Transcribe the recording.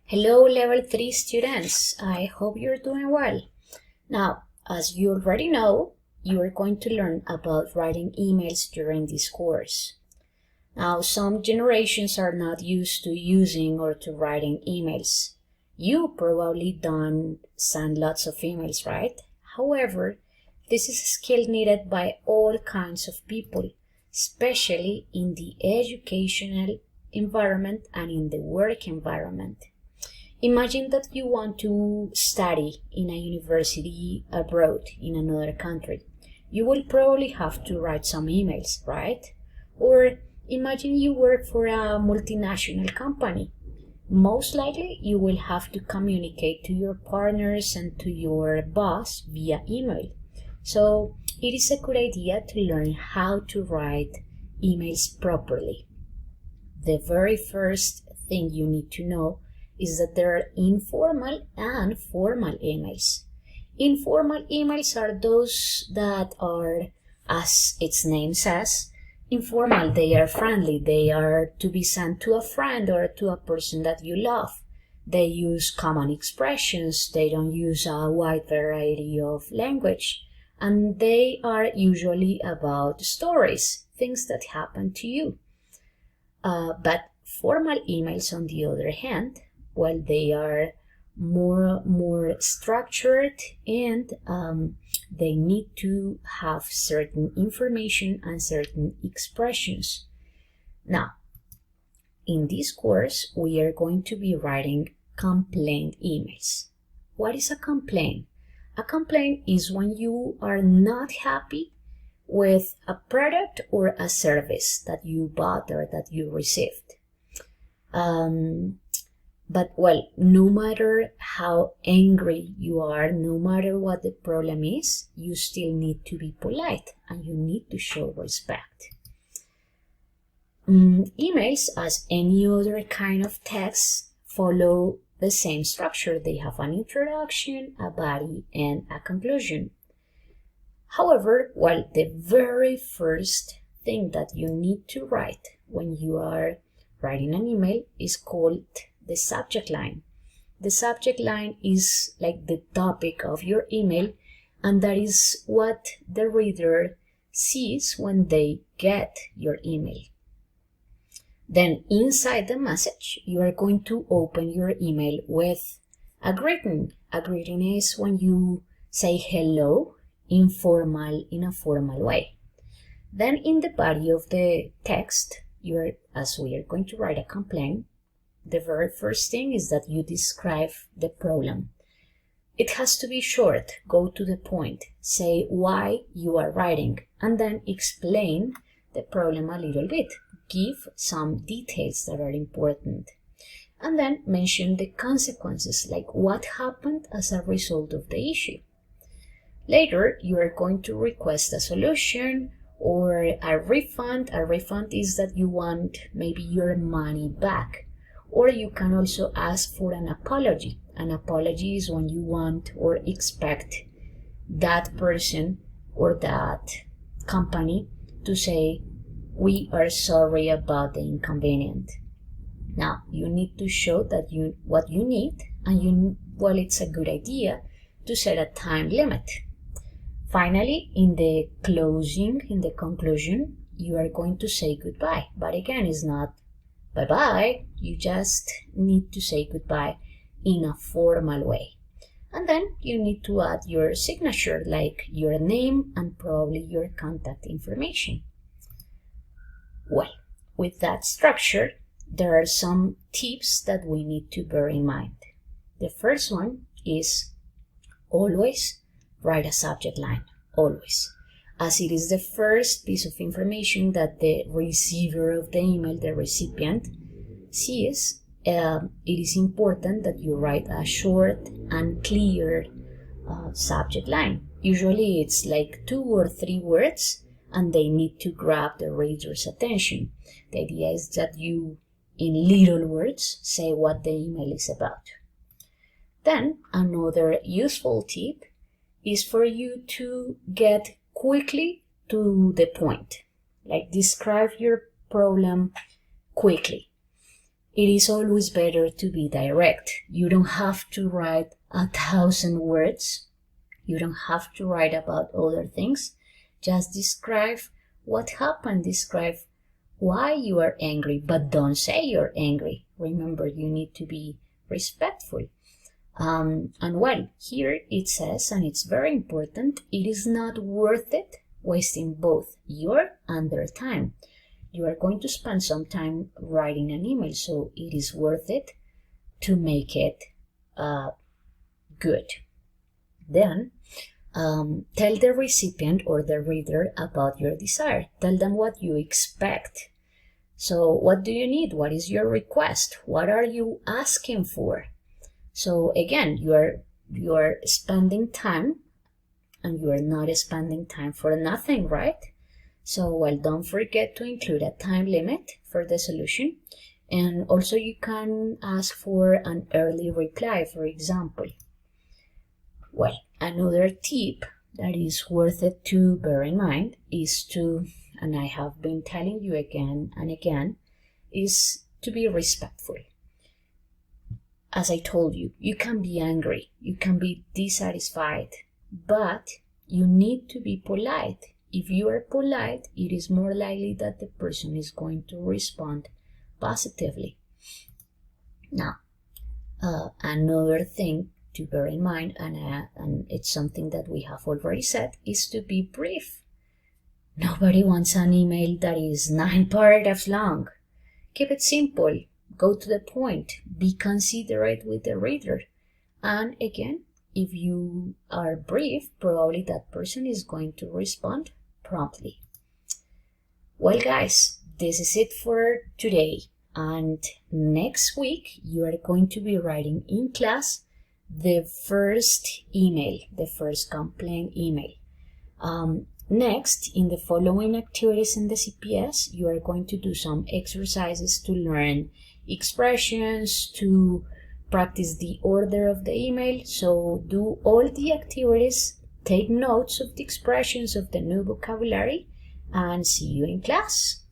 Hello, Level 3 students. I hope you're doing well. Now, as you already know, you are going to learn about writing emails during this course. Now, some generations are not used to using or to writing emails. You probably don't send lots of emails, right? However, this is a skill needed by all kinds of people, especially in the educational environment and in the work environment. Imagine that you want to study in a university abroad in another country. You will probably have to write some emails, right? Or imagine you work for a multinational company. Most likely you will have to communicate to your partners and to your boss via email. So it is a good idea to learn how to write emails properly. The very first thing you need to know is that there are informal and formal emails. Informal emails are those that are, as its name says, informal. They are friendly. They are to be sent to a friend or to a person that you love. They use common expressions. They don't use a wide variety of language. And they are usually about stories, things that happen to you. But formal emails, on the other hand, well, they are more structured and they need to have certain information and certain expressions. Now, in this course, we are going to be writing complaint emails. What is a complaint? A complaint is when you are not happy with a product or a service that you bought or that you received. But well, no matter how angry you are, no matter what the problem is, you still need to be polite and you need to show respect. Emails, as any other kind of text, follow the same structure. They have an introduction, a body, and a conclusion. However, well, the very first thing that you need to write when you are writing an email is called the subject line. The subject line is like the topic of your email, and that is what the reader sees when they get your email. Then inside the message, you are going to open your email with a greeting. A greeting is when you say hello in a formal way. Then in the body of the text, as we are going to write a complaint, the very first thing is that you describe the problem. It has to be short, go to the point, say why you are writing, and then explain the problem a little bit. Give some details that are important. And then mention the consequences, like what happened as a result of the issue. Later, you are going to request a solution or a refund. A refund is that you want maybe your money back. Or you can also ask for an apology. An apology is when you want or expect that person or that company to say, we are sorry about the inconvenience. Now, you need to show that what you need, and it's a good idea to set a time limit. Finally, in the conclusion, you are going to say goodbye. But again, it's not bye-bye. You just need to say goodbye in a formal way. And then you need to add your signature, like your name and probably your contact information. Well, with that structure, there are some tips that we need to bear in mind. The first one is always write a subject line, always, as it is the first piece of information that the receiver of the email, the recipient, sees. It is important that you write a short and clear subject line. Usually it's like 2 or 3 words, and they need to grab the reader's attention. The idea is that you, in little words, say what the email is about. Then another useful tip is for you to get quickly to the point, like describe your problem quickly. it is always better to be direct. You don't have to write 1,000 words. You don't have to write about other things. Just describe what happened, describe why you are angry, but don't say you're angry. Remember, you need to be respectful. And well, here it says, and it's very important, it is not worth it wasting both your and their time. You are going to spend some time writing an email, so it is worth it to make it good. Then tell the recipient or the reader about your desire. Tell them what you expect. So what do you need? What is your request? What are you asking for? So again, you are spending time, and you are not spending time for nothing, right? So, well, don't forget to include a time limit for the solution. And also you can ask for an early reply, for example. Well, another tip that is worth it to bear in mind is to, and I have been telling you again and again, is to be respectful. As I told you, you can be angry, you can be dissatisfied, but you need to be polite. If you are polite, it is more likely that the person is going to respond positively. Now, another thing to bear in mind, and it's something that we have already said, is to be brief. Nobody wants an email that is 9 paragraphs long. Keep it simple. Go to the point. Be considerate with the reader. And again, if you are brief, probably that person is going to respond promptly. Well, guys, this is it for today. And next week, you are going to be writing in class the first email, the first complaint email. Next, in the following activities in the CPS, you are going to do some exercises to learn expressions, to practice the order of the email. So do all the activities, take notes of the expressions of the new vocabulary, and see you in class.